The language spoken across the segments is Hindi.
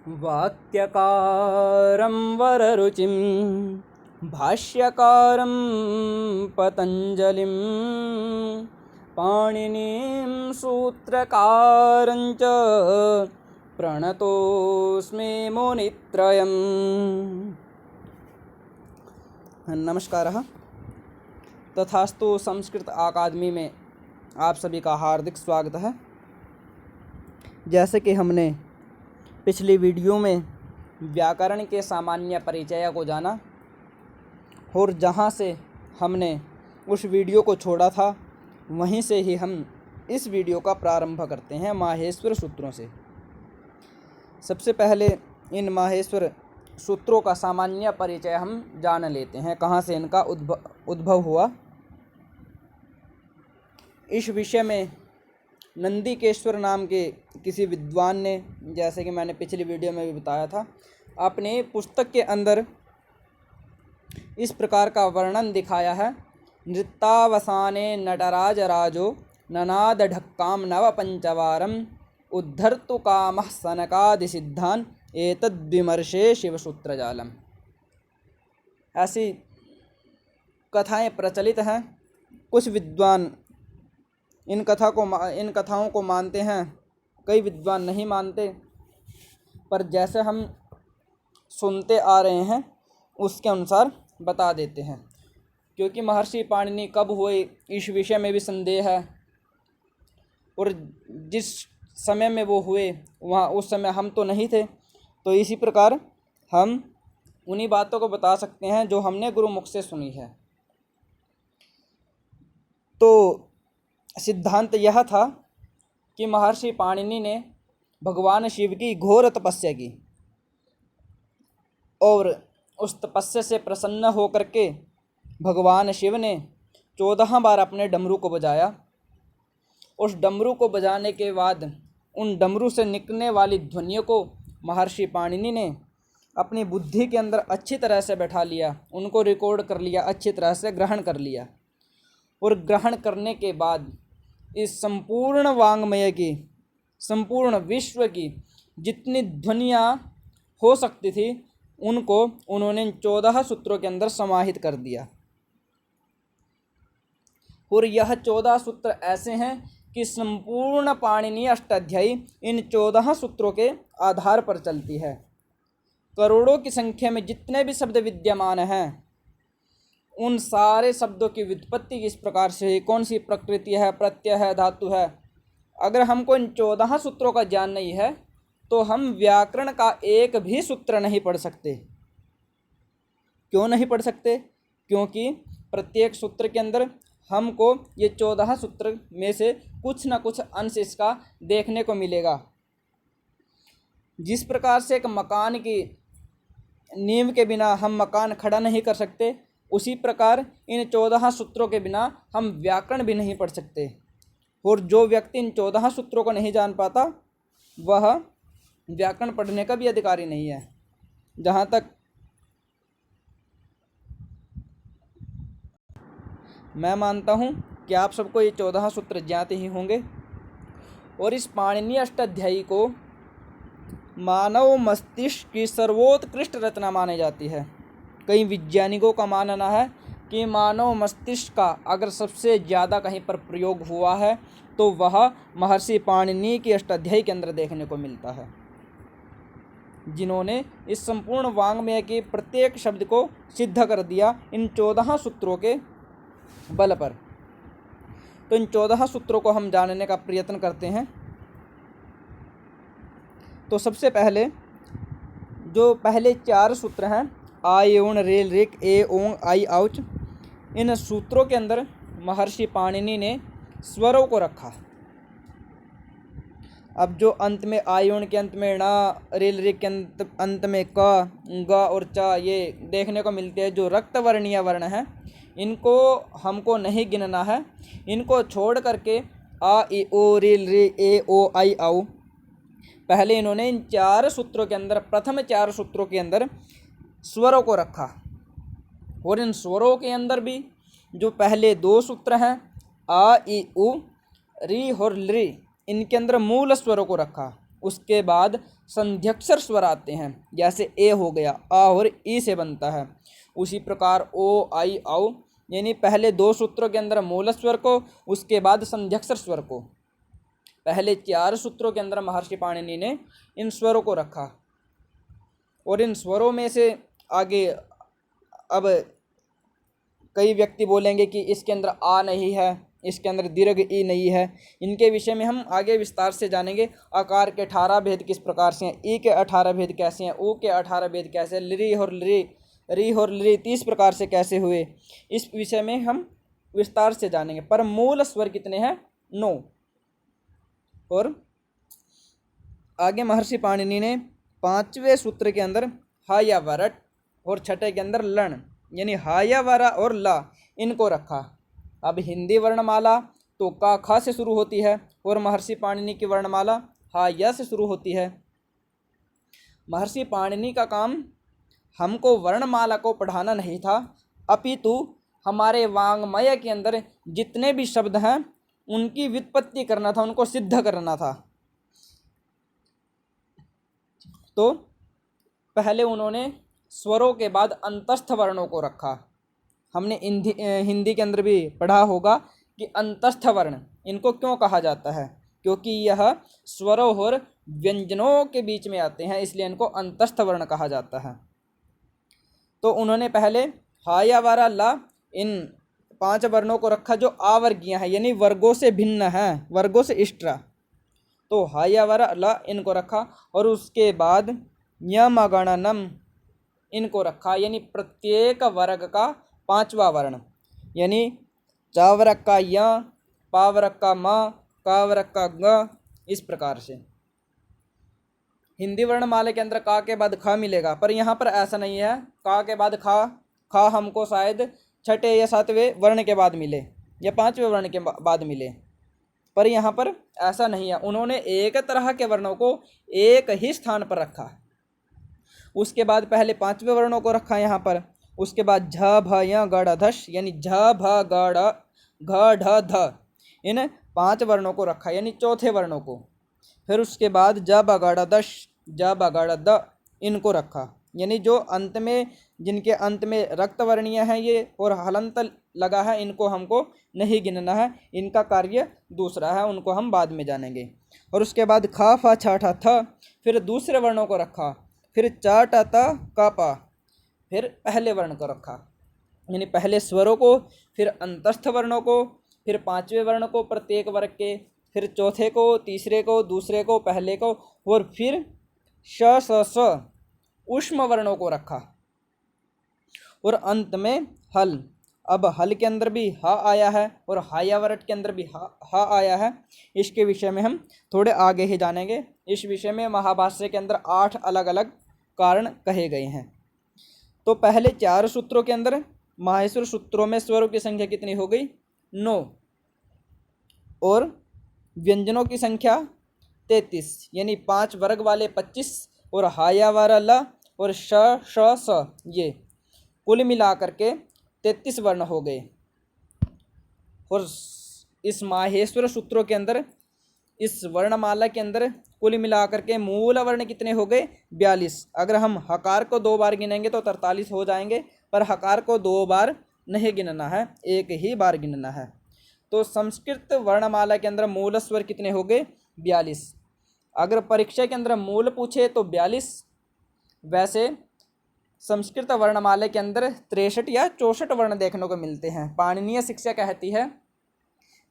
वाक्यकारं वररुचिं भाष्यकारं पतञ्जलिं पाणिनीं सूत्रकारं च प्रणतोऽस्मि मुनित्रयम्। नमस्कारः। तथास्तु संस्कृत अकादमी में आप सभी का हार्दिक स्वागत है। जैसे कि हमने पिछली वीडियो में व्याकरण के सामान्य परिचय को जाना और जहाँ से हमने उस वीडियो को छोड़ा था वहीं से ही हम इस वीडियो का प्रारंभ करते हैं माहेश्वर सूत्रों से। सबसे पहले इन माहेश्वर सूत्रों का सामान्य परिचय हम जान लेते हैं, कहाँ से इनका उद्भव हुआ। इस विषय में नंदिकेश्वर नाम के किसी विद्वान ने, जैसे कि मैंने पिछली वीडियो में भी बताया था, अपने पुस्तक के अंदर इस प्रकार का वर्णन दिखाया है। नृत्तावसाने नटराज राजो ननाद ढक्काम नव पंचवारम उद्धर्तु कामः सनकादि सिद्धान एतद्विमर्शे शिवसूत्र जालम। ऐसी कथाएं प्रचलित हैं। कुछ विद्वान इन कथाओं को मानते हैं, कई विद्वान नहीं मानते, पर जैसे हम सुनते आ रहे हैं उसके अनुसार बता देते हैं। क्योंकि महर्षि पाणिनि कब हुए इस विषय में भी संदेह है, और जिस समय में वो हुए वहाँ उस समय हम तो नहीं थे, तो इसी प्रकार हम उन्हीं बातों को बता सकते हैं जो हमने गुरुमुख से सुनी है। तो सिद्धांत यह था कि महर्षि पाणिनि ने भगवान शिव की घोर तपस्या की और उस तपस्या से प्रसन्न होकर के भगवान शिव ने 14 बार अपने डमरू को बजाया। उस डमरू को बजाने के बाद उन डमरू से निकलने वाली ध्वनियों को महर्षि पाणिनि ने अपनी बुद्धि के अंदर अच्छी तरह से बैठा लिया, उनको रिकॉर्ड कर लिया, अच्छी तरह से ग्रहण कर लिया। और ग्रहण करने के बाद इस संपूर्ण वांग्मय की, संपूर्ण विश्व की जितनी ध्वनियाँ हो सकती थी उनको उन्होंने 14 सूत्रों के अंदर समाहित कर दिया। और यह 14 सूत्र ऐसे हैं कि संपूर्ण पाणिनीय अष्टाध्यायी इन 14 सूत्रों के आधार पर चलती है। करोड़ों की संख्या में जितने भी शब्द विद्यमान हैं उन सारे शब्दों की व्युत्पत्ति किस प्रकार से है, कौन सी प्रकृति है, प्रत्यय है, धातु है, अगर हमको इन 14 सूत्रों का ज्ञान नहीं है तो हम व्याकरण का एक भी सूत्र नहीं पढ़ सकते। क्यों नहीं पढ़ सकते? क्योंकि प्रत्येक सूत्र के अंदर हमको ये 14 सूत्र में से कुछ न कुछ अंश इसका देखने को मिलेगा। जिस प्रकार से एक मकान की नींव के बिना हम मकान खड़ा नहीं कर सकते, उसी प्रकार इन 14 सूत्रों के बिना हम व्याकरण भी नहीं पढ़ सकते। और जो व्यक्ति इन 14 सूत्रों को नहीं जान पाता वह व्याकरण पढ़ने का भी अधिकारी नहीं है। जहाँ तक मैं मानता हूँ कि आप सबको ये 14 सूत्र ज्ञात ही होंगे। और इस पाणिनीय अष्टाध्यायी को मानव मस्तिष्क की सर्वोत्कृष्ट रचना मानी जाती है। कई वैज्ञानिकों का मानना है कि मानव मस्तिष्क का अगर सबसे ज़्यादा कहीं पर प्रयोग हुआ है तो वह महर्षि पाणिनि की अष्टाध्यायी के अंदर देखने को मिलता है, जिन्होंने इस संपूर्ण वांग्मय के प्रत्येक शब्द को सिद्ध कर दिया इन 14 सूत्रों के बल पर। तो इन 14 सूत्रों को हम जानने का प्रयत्न करते हैं। तो सबसे पहले जो पहले 4 सूत्र हैं, आ एवं रेल रिक ए ओंग आई आउच, इन सूत्रों के अंदर महर्षि पाणिनि ने स्वरों को रखा। अब जो अंत में आयोन के अंत में ना, रेल रिक के अंत में क, ग और च ये देखने को मिलते हैं, जो रक्त वर्णीय वर्ण हैं, इनको हमको नहीं गिनना है। इनको छोड़ करके आ ई ओ रेल रे ए ओ आई आउ, पहले इन्होंने इन 4 सूत्रों के अंदर, प्रथम 4 सूत्रों के अंदर स्वरों को रखा। और इन स्वरों के अंदर भी जो पहले 2 सूत्र हैं आ ई उ री और ली, इनके अंदर मूल स्वरों को रखा। उसके बाद संध्यक्षर स्वर आते हैं, जैसे ए हो गया, आ और ई से बनता है। उसी प्रकार ओ आई औ, यानी पहले 2 सूत्रों के अंदर मूल स्वर को, उसके बाद संध्यक्षर स्वर को। पहले 4 सूत्रों के अंदर महर्षि पाणिनि ने इन स्वरों को रखा, और इन स्वरों में से आगे अब कई व्यक्ति बोलेंगे कि इसके अंदर आ नहीं है, इसके अंदर दीर्घ ई नहीं है। इनके विषय में हम आगे विस्तार से जानेंगे। आकार के 18 भेद किस प्रकार से हैं, ई के 18 भेद कैसे हैं, ऊ के 18 भेद कैसे, री और लिरी 30 प्रकार से कैसे हुए, इस विषय में हम विस्तार से जानेंगे। पर मूल स्वर कितने हैं? 9। और आगे महर्षि पाणिनि ने 5वें सूत्र के अंदर हा या वरट और छठे के अंदर लण, यानी हा या वरा और ला, इनको रखा। अब हिंदी वर्णमाला तो का खा से शुरू होती है, और महर्षि पाणिनि की वर्णमाला हा या से शुरू होती है। महर्षि पाणिनि का काम हमको वर्णमाला को पढ़ाना नहीं था, अपितु हमारे वांग्मय के अंदर जितने भी शब्द हैं उनकी व्युत्पत्ति करना था, उनको सिद्ध करना था। तो पहले उन्होंने स्वरों के बाद अंतस्थ वर्णों को रखा। हमने हिंदी के अंदर भी पढ़ा होगा कि अंतस्थ वर्ण इनको क्यों कहा जाता है, क्योंकि यह स्वरों और व्यंजनों के बीच में आते हैं, इसलिए इनको अंतस्थ वर्ण कहा जाता है। तो उन्होंने पहले हा या वारा ला, इन 5 वर्णों को रखा जो आवर्गीय हैं, यानी वर्गों से भिन्न हैं, वर्गों से एक्स्ट्रा। तो हा या वारा ला इनको रखा, और उसके बाद यम अगणनम इनको रखा, यानी प्रत्येक वर्ग का 5वां वर्ण, यानी चावरक का य, पावरक का म, कावरक का ग, इस प्रकार से। हिंदी वर्णमाला के अंदर का के बाद खा मिलेगा, पर यहाँ पर ऐसा नहीं है। का के बाद खा हमको शायद छठे या 7वें वर्ण के बाद मिले, या 5वें वर्ण के बाद मिले, पर यहाँ पर ऐसा नहीं है। उन्होंने एक तरह के वर्णों को एक ही स्थान पर रखा। उसके बाद पहले 5वें वर्णों को रखा यहाँ पर, उसके बाद झ भ य गढ़ धश, यानी झ भ गढ़ घ ढ ध, इन 5 वर्णों को रखा, यानी चौथे वर्णों को। फिर उसके बाद ज ब गढ़ दश, ज ब गढ़ द, इनको रखा, यानी जो अंत में, जिनके अंत में रक्त वर्णीय है ये और हलंत लगा है, इनको हमको नहीं गिनना है, इनका कार्य दूसरा है, उनको हम बाद में जानेंगे। और उसके बाद ख फ छ ठ थ, फिर दूसरे वर्णों को रखा, फिर च ट त क प, फिर पहले वर्ण को रखा, यानी पहले स्वरों को, फिर अंतस्थ वर्णों को, फिर 5वें वर्ण को प्रत्येक वर्ग के, फिर चौथे को, तीसरे को, दूसरे को, पहले को, और फिर श स स ऊष्म वर्णों को रखा, और अंत में हल। अब हल के अंदर भी हा आया है और हायावरट के अंदर भी हा आया है। इसके विषय में हम थोड़े आगे ही जानेंगे। इस विषय में महाभाष्य के अंदर 8 अलग अलग कारण कहे गए हैं। तो पहले 4 सूत्रों के अंदर माहेश्वर सूत्रों में स्वरों की संख्या कितनी हो गई? 9, और व्यंजनों की संख्या 33, यानी 5 वर्ग वाले 25, और हाया वाला ल और श श स, ये कुल मिलाकर के 33 वर्ण हो गए। और इस माहेश्वर सूत्रों के अंदर, इस वर्णमाला के अंदर कुल मिलाकर के मूल वर्ण कितने हो गए? 42। अगर हम हकार को 2 बार गिनेंगे तो 43 हो जाएंगे, पर हकार को 2 बार नहीं गिनना है, एक ही बार गिनना है। तो संस्कृत वर्णमाला के अंदर मूल स्वर कितने हो गए? 42। अगर परीक्षा के अंदर मूल पूछे तो 42। वैसे संस्कृत वर्णमाला के अंदर 63 या 64 वर्ण देखने को मिलते हैं। पाणिनीय शिक्षा कहती है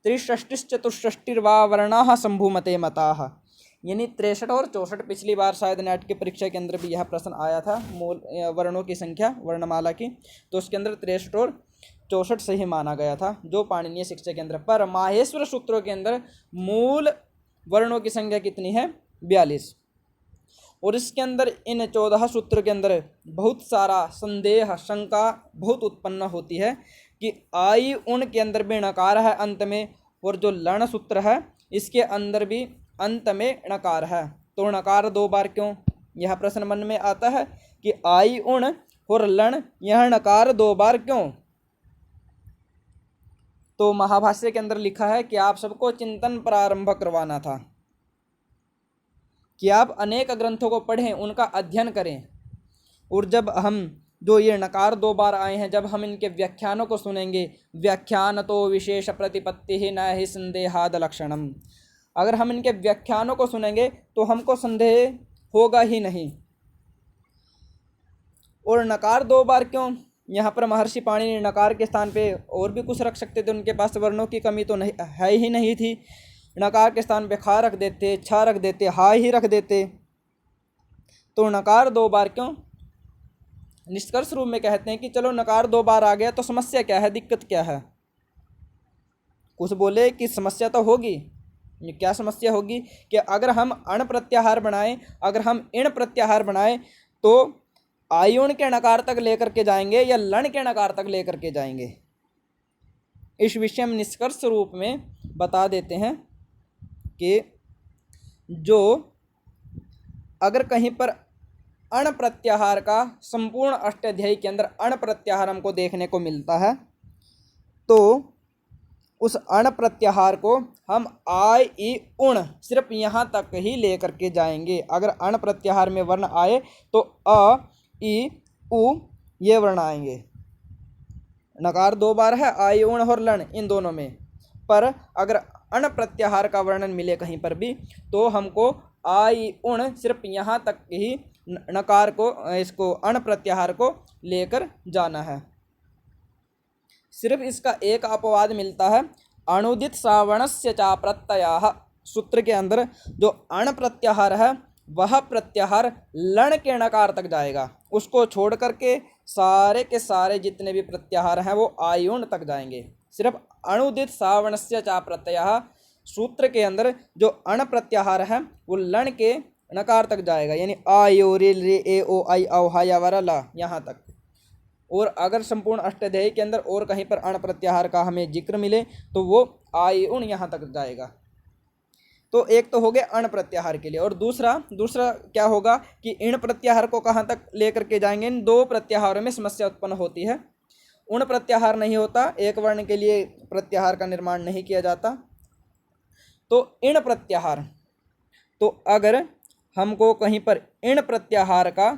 त्रिषष्टिश्चतुष्षष्टिर्वा वर्णाः शंभुमते मताः, यानी 63 और 64। पिछली बार शायद नेट की परीक्षा के अंदर भी यह प्रश्न आया था, मूल वर्णों की संख्या वर्णमाला की, तो उसके अंदर 63 और 64 सही माना गया था, जो पाणिनीय शिक्षा के अंदर। पर माहेश्वर सूत्रों के अंदर मूल वर्णों की संख्या कितनी है? 42। और इसके अंदर इन 14 सूत्र के अंदर बहुत सारा संदेह, शंका बहुत उत्पन्न होती है कि आई उन के अंदर भी णकार है अंत में, और जो लण सूत्र है इसके अंदर भी अंत में णकार है, तो णकार 2 बार क्यों? यह प्रश्न मन में आता है कि आई उण और लण, यह णकार 2 बार क्यों? तो महाभाष्य के अंदर लिखा है कि आप सबको चिंतन प्रारंभ करवाना था। कि आप अनेक ग्रंथों को पढ़ें, उनका अध्ययन करें, और जब हम जो ये नकार 2 बार आए हैं, जब हम इनके व्याख्यानों को सुनेंगे, व्याख्यान तो विशेष प्रतिपत्ति ही न ही संदेहाद लक्षणम, अगर हम इनके व्याख्यानों को सुनेंगे तो हमको संदेह होगा ही नहीं। और नकार 2 बार क्यों? यहाँ पर महर्षि पाणिनि नकार के स्थान पे और भी कुछ रख सकते थे, उनके पास वर्णों की कमी तो नहीं है ही नहीं थी। नकार के स्थान पे खा रख देते, छा रख देते, हा ही रख देते। तो नकार 2 बार क्यों? निष्कर्ष रूप में कहते हैं कि चलो नकार 2 बार आ गया तो समस्या क्या है, दिक्कत क्या है? कुछ बोले कि समस्या तो होगी। क्या समस्या होगी? कि अगर हम अण प्रत्याहार बनाएं, अगर हम इण प्रत्याहार बनाएं तो आयुण के नकार तक लेकर के जाएंगे या लण के नकार तक लेकर के जाएंगे। इस विषय में निष्कर्ष रूप में बता देते हैं कि जो अगर कहीं पर अण प्रत्याहार का संपूर्ण अष्टाध्यायी के अंदर अण प्रत्याहार हमको देखने को मिलता है, तो उस अण प्रत्याहार को हम आय ई उण सिर्फ यहाँ तक ही लेकर के जाएंगे। अगर अण प्रत्याहार में वर्ण आए तो अ ई उ ये वर्ण आएंगे। नकार 2 बार है, आय उण और लण इन दोनों में, पर अगर अण प्रत्याहार का वर्णन मिले कहीं पर भी तो हमको आय उण सिर्फ यहाँ तक ही नकार को, इसको अण प्रत्याहार को लेकर जाना है। सिर्फ इसका एक अपवाद मिलता है, अणुदित सावणस्य चा प्रत्ययः। सूत्र के अंदर जो अण प्रत्याहार है वह प्रत्याहार लण के नकार तक जाएगा, उसको छोड़ करके सारे के सारे जितने भी प्रत्याहार हैं वो आयुण तक जाएंगे। सिर्फ अणुदित सावणस्य चा प्रत्ययः सूत्र के अंदर जो अण प्रत्याहार है वो लण के नकार तक जाएगा, यानी आ यो रे रे ए ओ आई औ हा या वरा ला यहाँ तक। और अगर संपूर्ण अष्टाध्यायी के अंदर और कहीं पर अण प्रत्याहार का हमें जिक्र मिले तो वो आय उण यहाँ तक जाएगा। तो एक तो हो गया अण प्रत्याहार के लिए, और दूसरा क्या होगा कि इण प्रत्याहार को कहाँ तक लेकर के जाएंगे? इन 2 प्रत्याहारों में समस्या उत्पन्न होती है। उण प्रत्याहार नहीं होता, एक वर्ण के लिए प्रत्याहार का निर्माण नहीं किया जाता। तो इण प्रत्याहार, तो अगर हमको कहीं पर इण प्रत्याहार का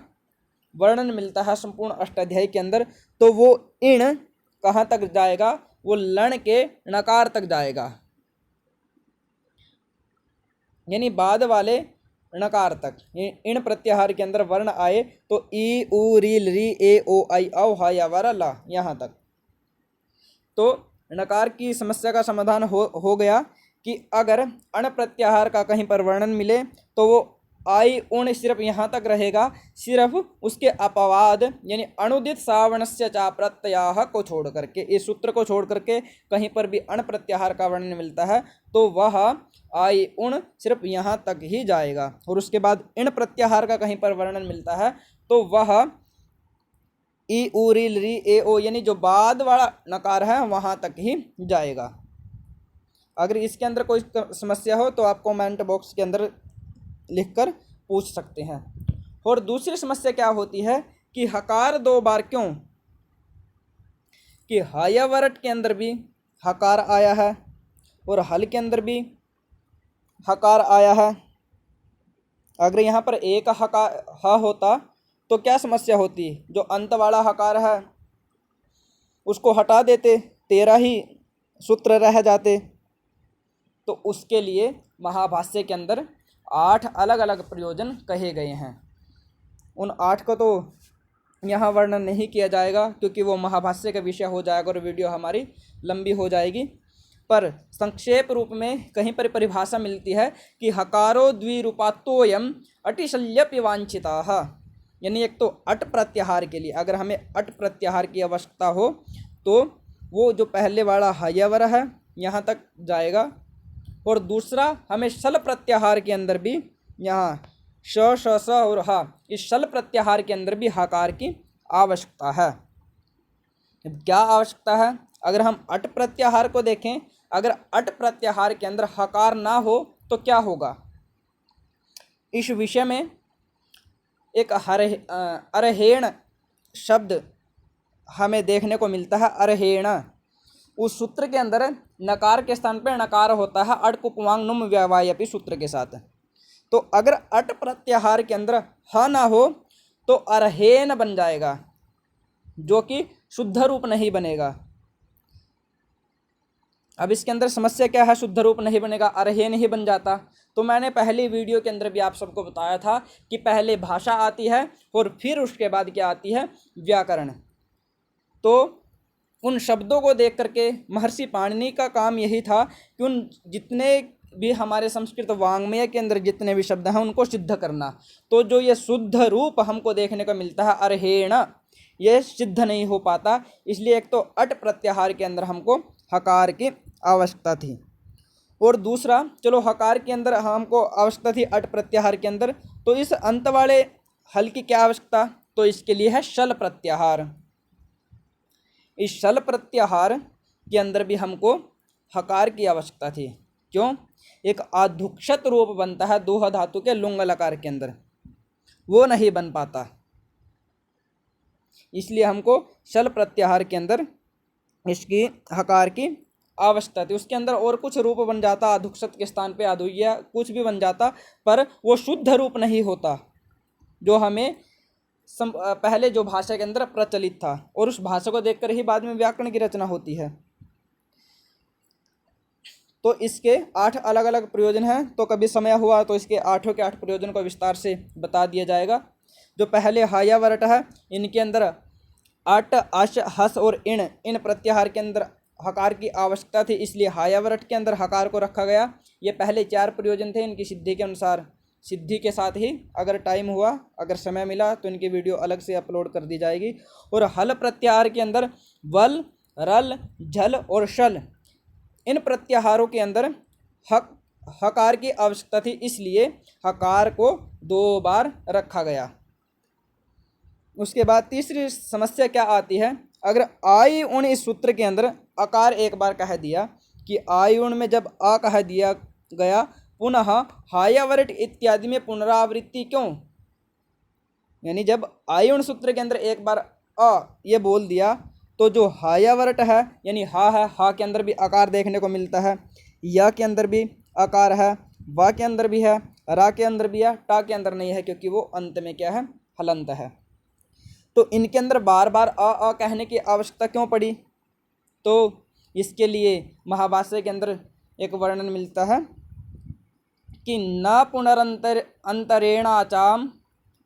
वर्णन मिलता है संपूर्ण अष्टाध्यायी के अंदर तो वो इण कहाँ तक जाएगा? वो लण के नकार तक जाएगा, यानी बाद वाले नकार तक। इण प्रत्याहार के अंदर वर्ण आए तो ई उ री री ए ओ आई औ हा या वरा ला यहाँ तक। तो नकार की समस्या का समाधान हो गया कि अगर अण प्रत्याहार का कहीं पर वर्णन मिले तो वो आई उण सिर्फ यहाँ तक रहेगा, सिर्फ उसके अपवाद यानी अणुदित सावणस्य चा प्रत्ययः को छोड़ करके, इस सूत्र को छोड़ करके कहीं पर भी अण प्रत्याहार का वर्णन मिलता है तो वह आई उण सिर्फ यहाँ तक ही जाएगा। और उसके बाद इण प्रत्याहार का कहीं पर वर्णन मिलता है तो वह ई उ री री ए ओ यानी जो बाद वाला नकार है वहाँ तक ही जाएगा। अगर इसके अंदर कोई समस्या हो तो आप कमेंट बॉक्स के अंदर लिखकर पूछ सकते हैं। और दूसरी समस्या क्या होती है कि हकार 2 बार क्यों? कि हायावरट के अंदर भी हकार आया है और हल के अंदर भी हकार आया है। अगर यहाँ पर एक हकार ह होता तो क्या समस्या होती? जो अंत वाला हकार है उसको हटा देते, 13 ही सूत्र रह जाते। तो उसके लिए महाभाष्य के अंदर 8 अलग अलग प्रयोजन कहे गए हैं। उन 8 को तो यहाँ वर्णन नहीं किया जाएगा क्योंकि वो महाभाष्य का विषय हो जाएगा और वीडियो हमारी लंबी हो जाएगी। पर संक्षेप रूप में कहीं पर परिभाषा मिलती है कि हकारो द्विरूपात्वयम् अटिशल्यपि वांछिताः, यानी एक तो अट प्रत्याहार के लिए अगर हमें अट प्रत्याहार की आवश्यकता हो तो वो जो पहले वाला हयवर है यहाँ तक जाएगा, और दूसरा हमें शल प्रत्याहार के अंदर भी यहाँ श श स और हा, इस शल प्रत्याहार के अंदर भी हकार की आवश्यकता है। क्या आवश्यकता है? अगर हम अट प्रत्याहार को देखें, अगर अट प्रत्याहार के अंदर हकार ना हो तो क्या होगा? इस विषय में एक अरहेण शब्द हमें देखने को मिलता है। अरहेण उस सूत्र के अंदर नकार के स्थान पर नकार होता है अट उपवांग नुम व्यवायपि सूत्र के साथ, तो अगर अट प्रत्याहार के अंदर ह ना हो तो अर्हेन बन जाएगा, जो कि शुद्ध रूप नहीं बनेगा। अब इसके अंदर समस्या क्या है, शुद्ध रूप नहीं बनेगा, अर्हेन ही बन जाता। तो मैंने पहली वीडियो के अंदर भी आप सबको बताया था कि पहले भाषा आती है और फिर उसके बाद क्या आती है, व्याकरण। तो उन शब्दों को देख करके महर्षि पाणिनि का काम यही था कि उन जितने भी हमारे संस्कृत वाङ्मय के अंदर जितने भी शब्द हैं उनको सिद्ध करना। तो जो ये शुद्ध रूप हमको देखने को मिलता है अर्हेण, ये सिद्ध नहीं हो पाता। इसलिए एक तो अट प्रत्याहार के अंदर हमको हकार की आवश्यकता थी, और दूसरा चलो हकार के अंदर हमको आवश्यकता थी अट प्रत्याहार के अंदर, तो इस अंत वाले हल की क्या आवश्यकता, तो इसके लिए है शल प्रत्याहार। इस शल प्रत्याहार के अंदर भी हमको हकार की आवश्यकता थी। क्यों, एक आधुक्षत रूप बनता है दोहा धातु के लुंग लकार के अंदर, वो नहीं बन पाता, इसलिए हमको शल प्रत्याहार के अंदर इसकी हकार की आवश्यकता थी। उसके अंदर और कुछ रूप बन जाता, अधुक्षत के स्थान पे अधुया कुछ भी बन जाता, पर वो शुद्ध रूप नहीं होता जो हमें पहले जो भाषा के अंदर प्रचलित था, और उस भाषा को देखकर ही बाद में व्याकरण की रचना होती है। तो इसके 8 अलग अलग प्रयोजन हैं, तो कभी समय हुआ तो इसके 8 के 8 प्रयोजन को विस्तार से बता दिया जाएगा। जो पहले हायावरट है, इनके अंदर अट अश हस और इन प्रत्याहार के अंदर हकार की आवश्यकता थी, इसलिए हायावरट के अंदर हकार को रखा गया। ये पहले 4 प्रयोजन थे, इनकी सिद्धि के अनुसार, सिद्धि के साथ ही अगर टाइम हुआ, अगर समय मिला तो इनकी वीडियो अलग से अपलोड कर दी जाएगी। और हल प्रत्याहार के अंदर वल, रल, झल और शल, इन प्रत्याहारों के अंदर हकार की आवश्यकता थी, इसलिए हकार को 2 बार रखा गया। उसके बाद तीसरी समस्या क्या आती है, अगर आई उण इस सूत्र के अंदर अकार एक बार कह दिया कि आई उण में जब आ कह दिया गया, पुनः हायावरट इत्यादि में पुनरावृत्ति क्यों, यानी जब आई उण सूत्र के अंदर एक बार अ ये बोल दिया, तो जो हायावरट है यानी हा है, हा के अंदर भी आकार देखने को मिलता है, या के अंदर भी आकार है, वा के अंदर भी है, रा के अंदर भी है, टा के अंदर नहीं है क्योंकि वो अंत में क्या है, हलंत है। तो इनके अंदर बार बार अ कहने की आवश्यकता क्यों पड़ी, तो इसके लिए महाभाष्य के अंदर एक वर्णन मिलता है कि न पुनरंतर अंतरेणाचाम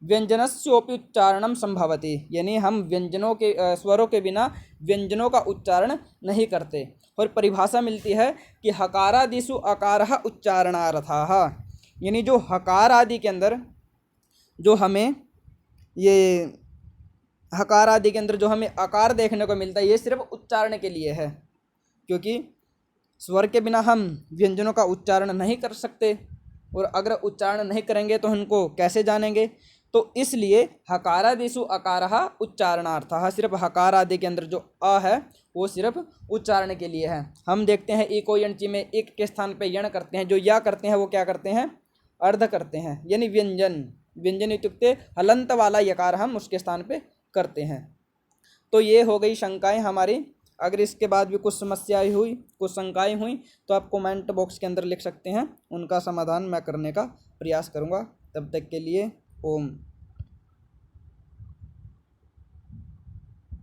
व्यंजनस्योपि उच्चारणम संभवति, यानी हम व्यंजनों के स्वरों के बिना व्यंजनों का उच्चारण नहीं करते। और परिभाषा मिलती है कि हकारादिषु अकारः उच्चारणार्थः, यानी जो हकार आदि के अंदर जो हमें ये हकार आदि के अंदर जो हमें आकार देखने को मिलता है, ये सिर्फ उच्चारण के लिए है, क्योंकि स्वर के बिना हम व्यंजनों का उच्चारण नहीं कर सकते, और अगर उच्चारण नहीं करेंगे तो उनको कैसे जानेंगे। तो इसलिए हकारादिषु अकारः उच्चारणार्थः, सिर्फ हकार आदि के अंदर जो अ है वो सिर्फ उच्चारण के लिए है। हम देखते हैं इको यणचि में एक के स्थान पे यण करते हैं, जो या करते हैं वो क्या करते हैं, अर्ध करते हैं, यानी व्यंजन, व्यंजन इत्युक्ते हलंत वाला यकार हम उसके स्थान पे करते हैं। तो ये हो गई शंकाएं हमारी। अगर इसके बाद भी कुछ समस्याएं हुई, कुछ शंकाएं हुई, तो आप कमेंट बॉक्स के अंदर लिख सकते हैं, उनका समाधान मैं करने का प्रयास करूंगा। तब तक के लिए ओम।